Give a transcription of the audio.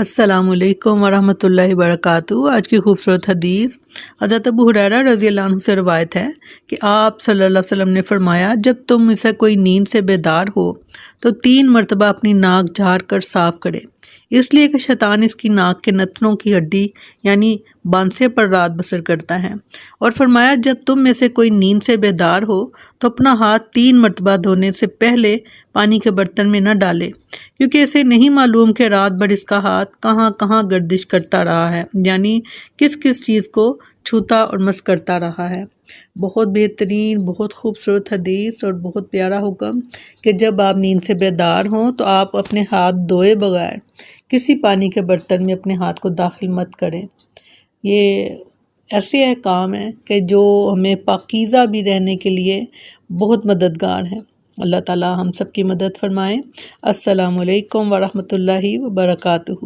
السلام علیکم ورحمۃ اللہ وبرکاتہ۔ آج کی خوبصورت حدیث حضرت ابو ہریرہ رضی اللہ عنہ سے روایت ہے کہ آپ صلی اللہ علیہ وسلم نے فرمایا، جب تم میں سے کوئی نیند سے بیدار ہو تو 3 مرتبہ اپنی ناک جھاڑ کر صاف کرے، اس لیے کہ شیطان اس کی ناک کے نتنوں کی ہڈی یعنی بانسے پر رات بسر کرتا ہے۔ اور فرمایا، جب تم میں سے کوئی نیند سے بیدار ہو تو اپنا ہاتھ 3 مرتبہ دھونے سے پہلے پانی کے برتن میں نہ ڈالے، کیونکہ اسے نہیں معلوم کہ رات بھر اس کا ہاتھ کہاں کہاں گردش کرتا رہا ہے، یعنی کس کس چیز کو چھوتا اور مس کرتا رہا ہے۔ بہت بہترین، بہت خوبصورت حدیث اور بہت پیارا حکم کہ جب آپ نیند سے بیدار ہوں تو آپ اپنے ہاتھ دھوئے بغیر کسی پانی کے برتن میں اپنے ہاتھ کو داخل مت کریں۔ یہ ایسے احکام ہیں کہ جو ہمیں پاکیزہ بھی رہنے کے لیے بہت مددگار ہیں۔ اللہ تعالی ہم سب کی مدد فرمائے۔ السلام علیکم ورحمۃ اللہ وبرکاتہ۔